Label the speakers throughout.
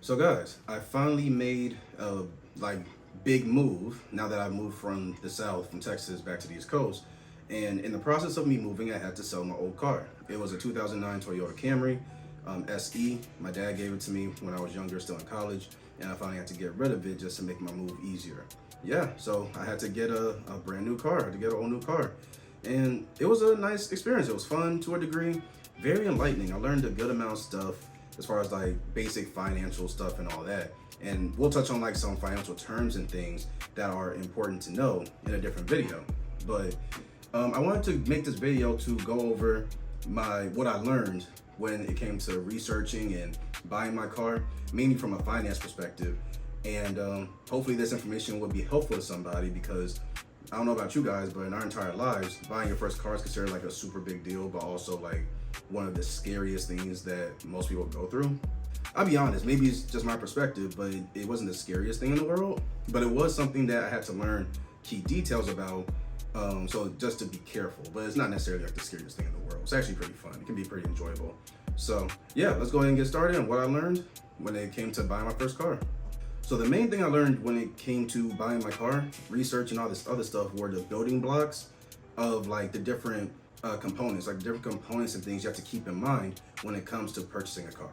Speaker 1: So guys, I finally made a like big move now that I moved from the south, from Texas back to the East Coast. And in the process of me moving, I had to sell my old car. It was a 2009 Toyota Camry SE. My dad gave it to me when I was younger, still in college, and I finally had to get rid of it just to make my move easier. Yeah, so I had to get a brand new car. I had to get a whole new car. And it was a nice experience. It was fun to a degree, very enlightening. I learned a good amount of stuff as far as like basic financial stuff and all that. And we'll touch on like some financial terms and things that are important to know in a different video. But I wanted to make this video to go over what I learned when it came to researching and buying my car, mainly from a finance perspective. And hopefully this information will be helpful to somebody, because I don't know about you guys, but in our entire lives, buying your first car is considered like a super big deal, but also like one of the scariest things that most people go through. I'll be honest, maybe it's just my perspective, but it wasn't the scariest thing in the world, but it was something that I had to learn key details about. So just to be careful, but it's not necessarily like the scariest thing in the world. It's actually pretty fun. It can be pretty enjoyable. So yeah, let's go ahead and get started on what I learned when it came to buying my first car. So the main thing I learned when it came to buying my car, research and all this other stuff, were the building blocks of like the different components, like different components and things you have to keep in mind when it comes to purchasing a car.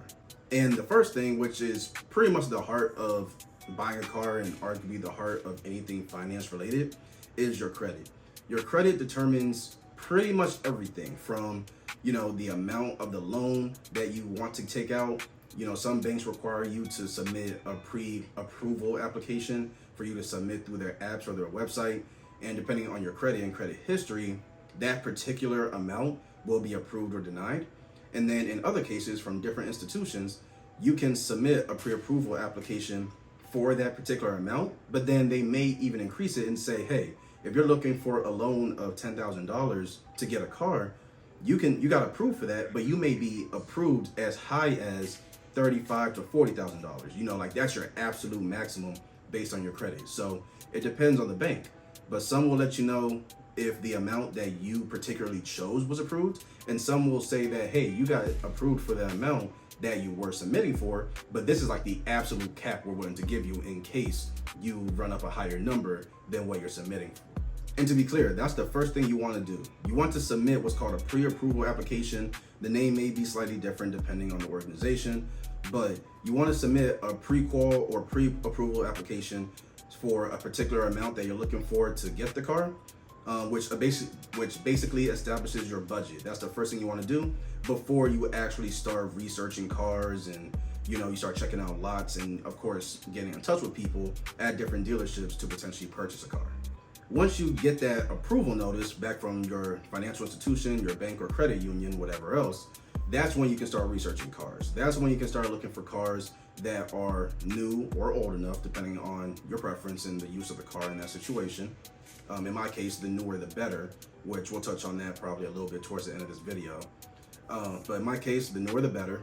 Speaker 1: And the first thing, which is pretty much the heart of buying a car and arguably the heart of anything finance related, is your credit. Your credit determines pretty much everything from, the amount of the loan that you want to take out. Some banks require you to submit a pre-approval application for you to submit through their apps or their website. And depending on your credit and credit history, that particular amount will be approved or denied. And then in other cases from different institutions, you can submit a pre-approval application for that particular amount, but then they may even increase it and say, hey, if you're looking for a loan of $10,000 to get a car, you got approved for that, but you may be approved as high as $35,000 to $40,000. Like that's your absolute maximum based on your credit. So it depends on the bank, but some will let you know if the amount that you particularly chose was approved, and some will say that, hey, you got approved for the amount that you were submitting for, but this is like the absolute cap we're willing to give you in case you run up a higher number than what you're submitting. And to be clear, that's the first thing you want to do. You want to submit what's called a pre-approval application. The name may be slightly different depending on the organization, but you want to submit a pre-qual or pre-approval application for a particular amount that you're looking for to get the car, which basically establishes your budget. That's the first thing you want to do before you actually start researching cars and you start checking out lots and of course getting in touch with people at different dealerships to potentially purchase a car. Once you get that approval notice back from your financial institution, your bank or credit union, whatever else, that's when you can start researching cars. That's when you can start looking for cars that are new or old enough, depending on your preference and the use of the car in that situation. In my case, the newer the better, which we'll touch on that probably a little bit towards the end of this video. But in my case, the newer the better.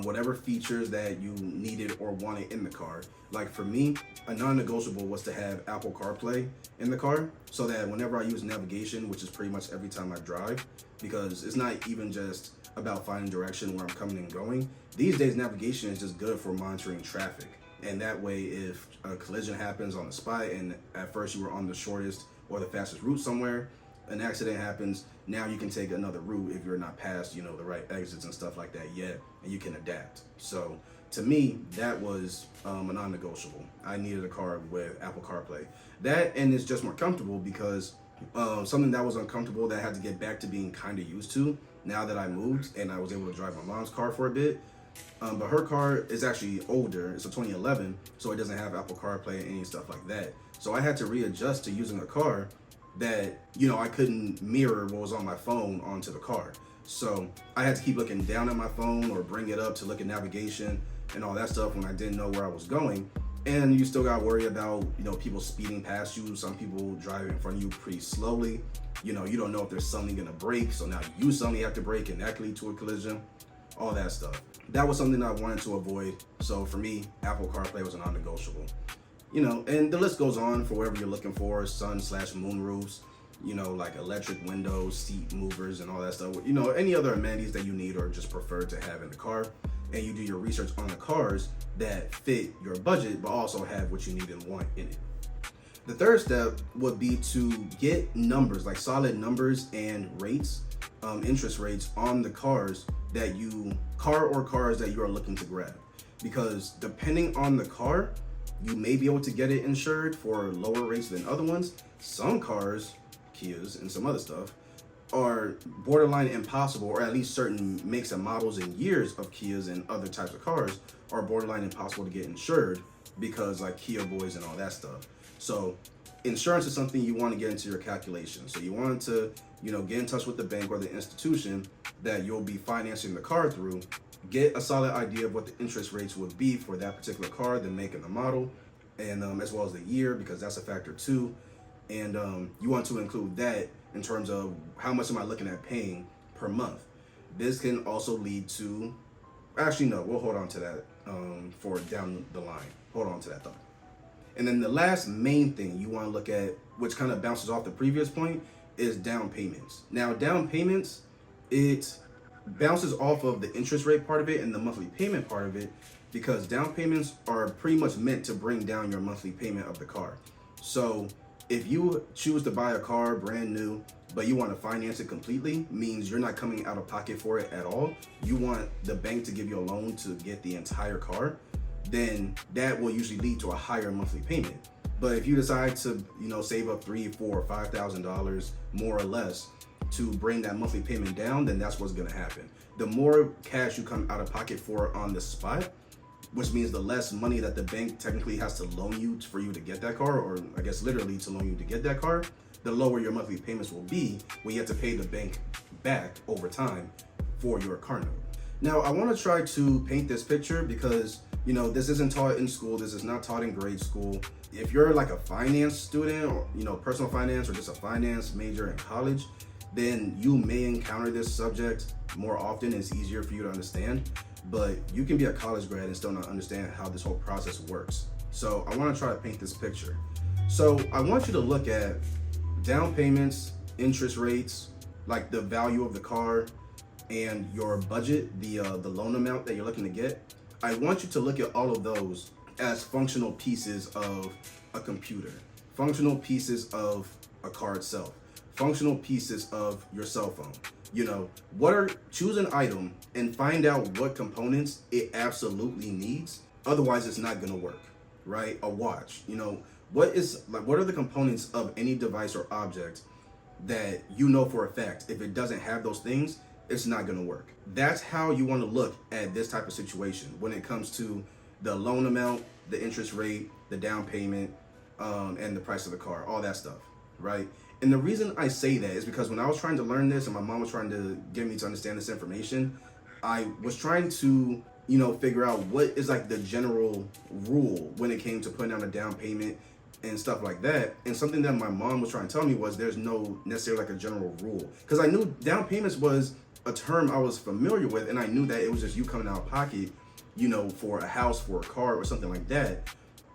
Speaker 1: Whatever features that you needed or wanted in the car. Like for me, a non-negotiable was to have Apple CarPlay in the car, so that whenever I use navigation, which is pretty much every time I drive, because it's not even just about finding direction where I'm coming and going. These days, navigation is just good for monitoring traffic. And that way, if a collision happens on the spot and at first you were on the shortest or the fastest route somewhere, an accident happens, now you can take another route if you're not past, the right exits and stuff like that yet, and you can adapt. So to me, that was a non-negotiable. I needed a car with Apple CarPlay. That, and it's just more comfortable because something that was uncomfortable that I had to get back to being kind of used to now that I moved and I was able to drive my mom's car for a bit. But her car is actually older. It's a 2011, so it doesn't have Apple CarPlay and any stuff like that. So I had to readjust to using a car that, I couldn't mirror what was on my phone onto the car. So I had to keep looking down at my phone or bring it up to look at navigation and all that stuff when I didn't know where I was going. And you still got to worry about, people speeding past you. Some people drive in front of you pretty slowly. You don't know if there's something going to break. So now you suddenly have to brake and that could lead to a collision, all that stuff. That was something I wanted to avoid. So for me, Apple CarPlay was a non-negotiable. And the list goes on for whatever you're looking for, sun/moon roofs, like electric windows, seat movers and all that stuff. Any other amenities that you need or just prefer to have in the car. and you do your research on the cars that fit your budget, but also have what you need and want in it. The third step would be to get numbers, like solid numbers and rates, interest rates on the cars that cars that you are looking to grab. Because depending on the car, you may be able to get it insured for lower rates than other ones. Some cars, Kias and some other stuff, are borderline impossible, or at least certain makes and models and years of Kias and other types of cars are borderline impossible to get insured because like Kia Boys and all that stuff. So insurance is something you want to get into your calculation. So you want to, get in touch with the bank or the institution that you'll be financing the car through, get a solid idea of what the interest rates would be for that particular car, the make and the model, and as well as the year, because that's a factor too. And you want to include that in terms of how much am I looking at paying per month. This can also lead to, actually no, we'll hold on to that for down the line. Hold on to that thought. And then the last main thing you want to look at, which kind of bounces off the previous point, is down payments. Now, down payments, it bounces off of the interest rate part of it and the monthly payment part of it, because down payments are pretty much meant to bring down your monthly payment of the car. So if you choose to buy a car brand new, but you want to finance it completely, means you're not coming out of pocket for it at all. You want the bank to give you a loan to get the entire car, then that will usually lead to a higher monthly payment. But if you decide to, save up $3,000, $4,000, $5,000 more or less to bring that monthly payment down, then that's what's gonna happen. The more cash you come out of pocket for on the spot, which means the less money that the bank technically has to loan you for you to get that car, or I guess literally to loan you to get that car, the lower your monthly payments will be when you have to pay the bank back over time for your car note. Now, I want to try to paint this picture because, this isn't taught in school. This is not taught in grade school. If you're like a finance student or, personal finance or just a finance major in college, then you may encounter this subject more often. It's easier for you to understand, but you can be a college grad and still not understand how this whole process works. So I want to try to paint this picture. So I want you to look at down payments, interest rates, like the value of the car, and your budget, the loan amount that you're looking to get. I want you to look at all of those as functional pieces of a computer, functional pieces of a car itself, functional pieces of your cell phone. Choose an item and find out what components it absolutely needs. Otherwise, it's not gonna work, right? A watch, what are the components of any device or object that for a fact, if it doesn't have those things, it's not gonna work. That's how you wanna look at this type of situation when it comes to the loan amount, the interest rate, the down payment, and the price of the car, all that stuff, right? And the reason I say that is because when I was trying to learn this and my mom was trying to get me to understand this information, I was trying to, figure out what is like the general rule when it came to putting down a down payment and stuff like that. And something that my mom was trying to tell me was there's no necessarily like a general rule. Because I knew down payments was a term I was familiar with, and I knew that it was just you coming out of pocket, for a house, for a car, or something like that.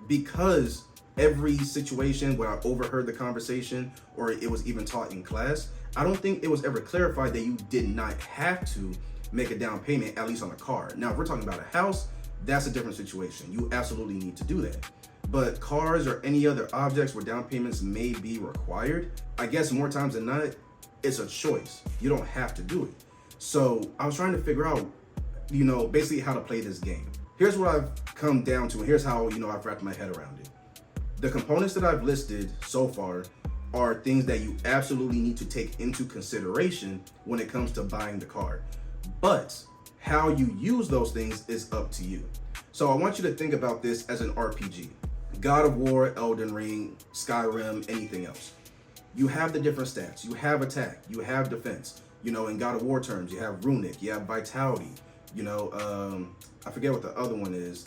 Speaker 1: Because every situation where I overheard the conversation or it was even taught in class, I don't think it was ever clarified that you did not have to make a down payment, at least on a car. Now, if we're talking about a house, that's a different situation. You absolutely need to do that. But cars or any other objects where down payments may be required, I guess more times than not, it's a choice. You don't have to do it. So I was trying to figure out, basically how to play this game. Here's what I've come down to, and here's how, I've wrapped my head around it. The components that I've listed so far are things that you absolutely need to take into consideration when it comes to buying the car. But how you use those things is up to you. So I want you to think about this as an RPG. God of War, Elden Ring, Skyrim, anything else. You have the different stats. You have attack, you have defense. In God of War terms, you have runic, you have vitality. I forget what the other one is.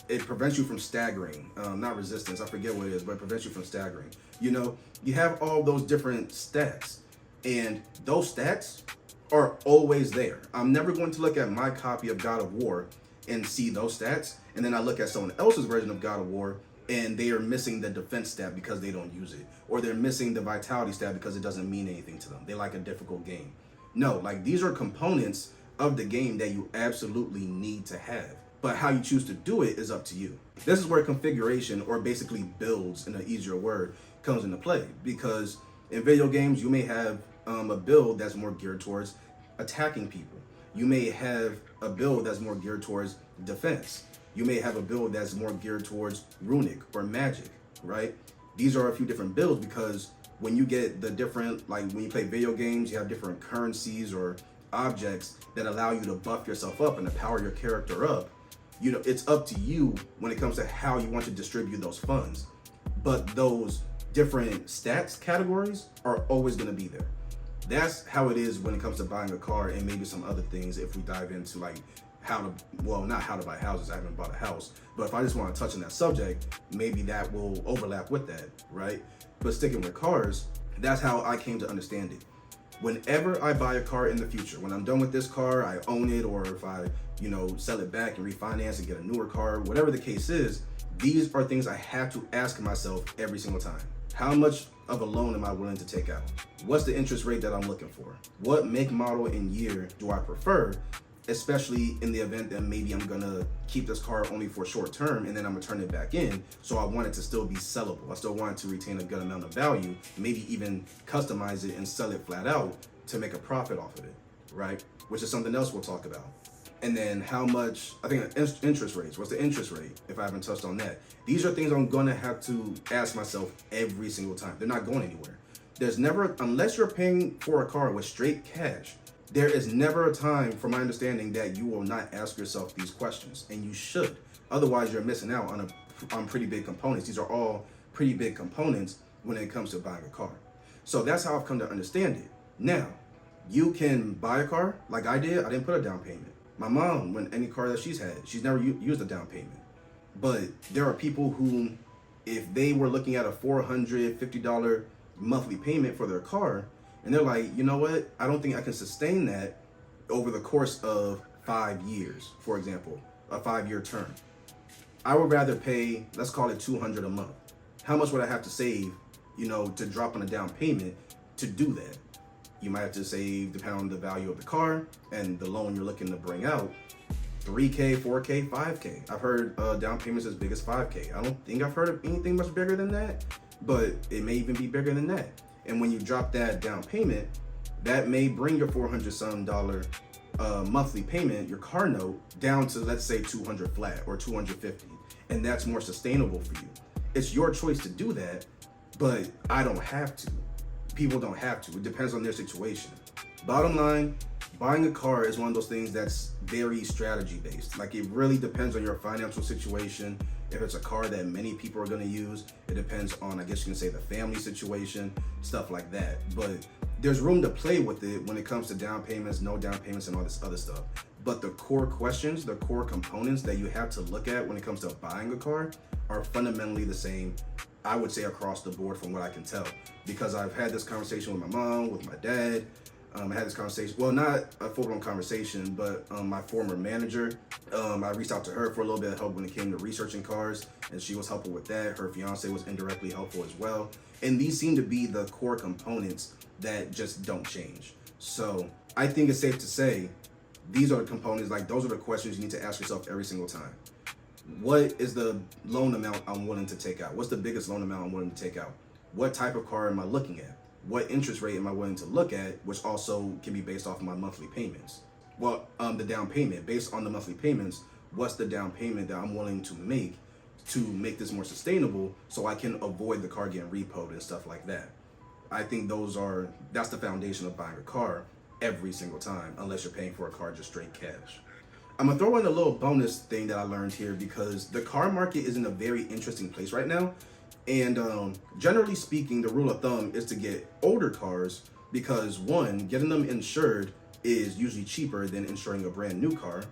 Speaker 1: It prevents you from staggering, not resistance. I forget what it is, but it prevents you from staggering. You have all those different stats, and those stats are always there. I'm never going to look at my copy of God of War and see those stats, and then I look at someone else's version of God of War and they are missing the defense stat because they don't use it, or they're missing the vitality stat because it doesn't mean anything to them. They like a difficult game. No, like these are components of the game that you absolutely need to have. But how you choose to do it is up to you. This is where configuration, or basically builds in an easier word, comes into play. Because in video games, you may have a build that's more geared towards attacking people. You may have a build that's more geared towards defense. You may have a build that's more geared towards runic or magic, right? These are a few different builds because when you get the different, like when you play video games, you have different currencies or objects that allow you to buff yourself up and to power your character up. You know, it's up to you when it comes to how you want to distribute those funds. But those different stats categories are always going to be there. That's how it is when it comes to buying a car, and maybe some other things if we dive into like how to, well, not how to buy houses. I haven't bought a house, but if I just want to touch on that subject, maybe that will overlap with that, right? But sticking with cars, that's how I came to understand it. Whenever I buy a car in the future, when I'm done with this car, I own it, or if I, you know, sell it back and refinance and get a newer car, whatever the case is, these are things I have to ask myself every single time. How much of a loan am I willing to take out? What's the interest rate that I'm looking for? What make, model, and year do I prefer? Especially in the event that maybe I'm gonna keep this car only for short term and then I'm gonna turn it back in. So I want it to still be sellable. I still want it to retain a good amount of value, maybe even customize it and sell it flat out to make a profit off of it, right? Which is something else we'll talk about. And then how much, I think interest rates, what's the interest rate if I haven't touched on that? These are things I'm gonna have to ask myself every single time. They're not going anywhere. There's never, unless you're paying for a car with straight cash, there is never a time, from my understanding, that you will not ask yourself these questions, and you should. Otherwise, you're missing out on pretty big components. These are all pretty big components when it comes to buying a car. So that's how I've come to understand it. Now, you can buy a car like I did. I didn't put a down payment. My mom, when any car that she's had, she's never used a down payment. But there are people who, if they were looking at a $450 monthly payment for their car, and they're like, you know what? I don't think I can sustain that over the course of 5 years, for example, a 5-year term. I would rather pay, let's call it $200 a month. How much would I have to save, you know, to drop on a down payment to do that? You might have to save, depending on the value of the car and the loan you're looking to bring out, $3K, $4K, $5K. I've heard down payments as big as $5K. I don't think I've heard of anything much bigger than that, but it may even be bigger than that. And when you drop that down payment, that may bring your $400-some monthly payment, your car note, down to, let's say, $200 flat or $250. And that's more sustainable for you. It's your choice to do that, but I don't have to. People don't have to. It depends on their situation. Bottom line, buying a car is one of those things that's very strategy based. Like, it really depends on your financial situation. If it's a car that many people are going to use, it depends on, I guess you can say, the family situation, stuff like that. But there's room to play with it when it comes to down payments, no down payments, and all this other stuff. But the core questions, the core components that you have to look at when it comes to buying a car are fundamentally the same, I would say, across the board from what I can tell. Because I've had this conversation with my mom, with my dad. I had this conversation, well, not a full-blown conversation, but my former manager, I reached out to her for a little bit of help when it came to researching cars, and she was helpful with that. Her fiance was indirectly helpful as well. And these seem to be the core components that just don't change. So I think it's safe to say these are the components, like those are the questions you need to ask yourself every single time. What is the loan amount I'm willing to take out? What's the biggest loan amount I'm willing to take out? What type of car am I looking at? What interest rate am I willing to look at, which also can be based off of my monthly payments? Well, the down payment, based on the monthly payments, what's the down payment that I'm willing to make this more sustainable so I can avoid the car getting repoed and stuff like that? I think that's the foundation of buying a car every single time, unless you're paying for a car just straight cash. I'm gonna throw in a little bonus thing that I learned here, because the car market is in a very interesting place right now. And generally speaking, the rule of thumb is to get older cars because, one, getting them insured is usually cheaper than insuring a brand new car.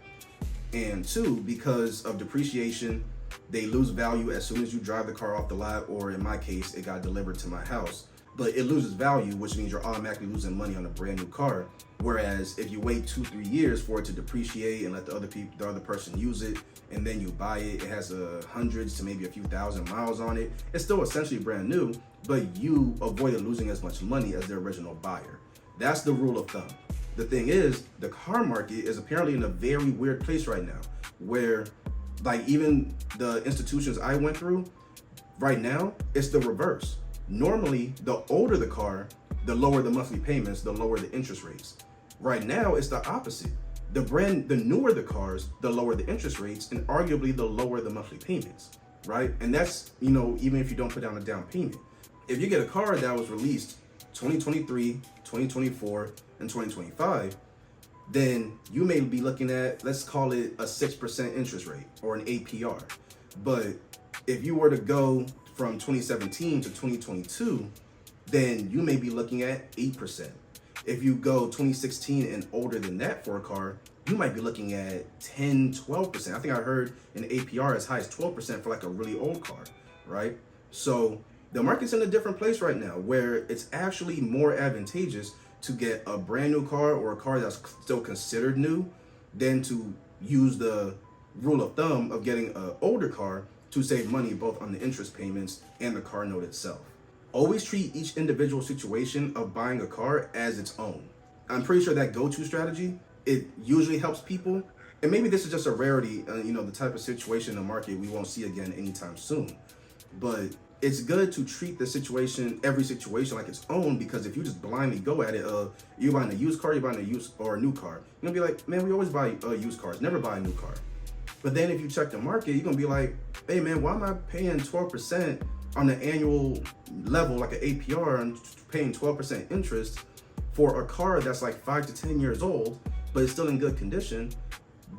Speaker 1: And two, because of depreciation, they lose value as soon as you drive the car off the lot, or in my case, it got delivered to my house. But it loses value, which means you're automatically losing money on a brand new car. Whereas if you wait 2-3 years for it to depreciate and let the other person use it, and then you buy it, it has hundreds to maybe a few thousand miles on it. It's still essentially brand new, but you avoided losing as much money as the original buyer. That's the rule of thumb. the thing is, the car market is apparently in a very weird place right now, where like even the institutions I went through, right now, it's the reverse. Normally, the older the car, the lower the monthly payments, the lower the interest rates. Right now, it's the opposite. The newer the cars, the lower the interest rates, and arguably the lower the monthly payments, right? And that's, even if you don't put down a down payment. If you get a car that was released 2023, 2024, and 2025, then you may be looking at, let's call it a 6% interest rate or an APR. But if you were to go from 2017 to 2022, then you may be looking at 8%. If you go 2016 and older than that for a car, you might be looking at 10, 12%. I think I heard an APR as high as 12% for like a really old car, right? So the market's in a different place right now where it's actually more advantageous to get a brand new car or a car that's still considered new than to use the rule of thumb of getting an older car to save money both on the interest payments and the car note itself. Always treat each individual situation of buying a car as its own. I'm pretty sure that go-to strategy, it usually helps people. And maybe this is just a rarity, the type of situation in the market we won't see again anytime soon. But it's good to treat every situation like its own, because if you just blindly go at it, you're buying a used car, you're buying a new car, you're gonna be like, man, we always buy used cars, never buy a new car. But then if you check the market, you're gonna be like, hey man, why am I paying 12% on the annual level, like an APR, and paying 12% interest for a car that's like 5 to 10 years old, but it's still in good condition?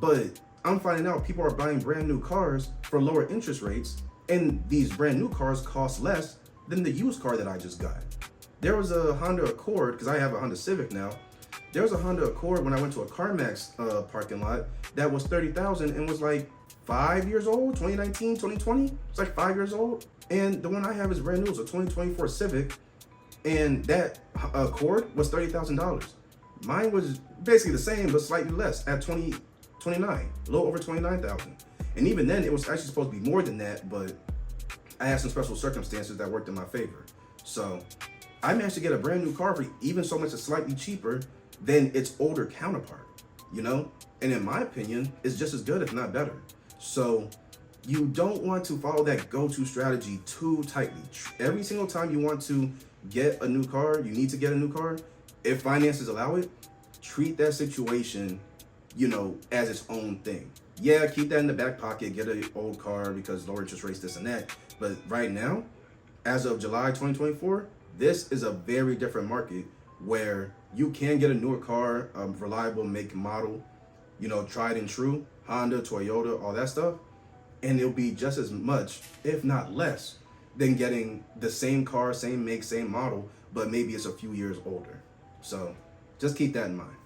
Speaker 1: But I'm finding out people are buying brand new cars for lower interest rates, and these brand new cars cost less than the used car that I just got. There was a Honda Accord, because I have a Honda Civic now. There was a Honda Accord when I went to a CarMax parking lot that was $30,000 and was like 5 years old, 2019, 2020. It's like 5 years old. And the one I have is brand new. It's a 2024 Civic. And that Accord was $30,000. Mine was basically the same, but slightly less at 29, a little over 29,000. And even then, it was actually supposed to be more than that, but I had some special circumstances that worked in my favor. So I managed to get a brand new car for even so much slightly cheaper than its older counterpart, And in my opinion, it's just as good, if not better. So you don't want to follow that go-to strategy too tightly. Every single time you want to get a new car, you need to get a new car, if finances allow it, treat that situation, as its own thing. Yeah, keep that in the back pocket, get an old car because lower interest rates, this and that. But right now, as of July 2024, this is a very different market where you can get a newer car, reliable make and model, tried and true, Honda, Toyota, all that stuff. And it'll be just as much, if not less, than getting the same car, same make, same model, but maybe it's a few years older. So just keep that in mind.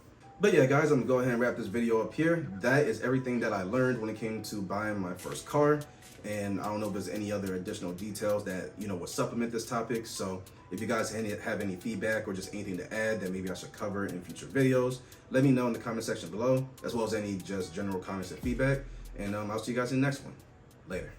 Speaker 1: But yeah, guys, I'm gonna go ahead and wrap this video up here. That is everything that I learned when it came to buying my first car. And I don't know if there's any other additional details that, would supplement this topic. So if you guys have any feedback or just anything to add that maybe I should cover in future videos, let me know in the comment section below, as well as any just general comments and feedback. And I'll see you guys in the next one. Later.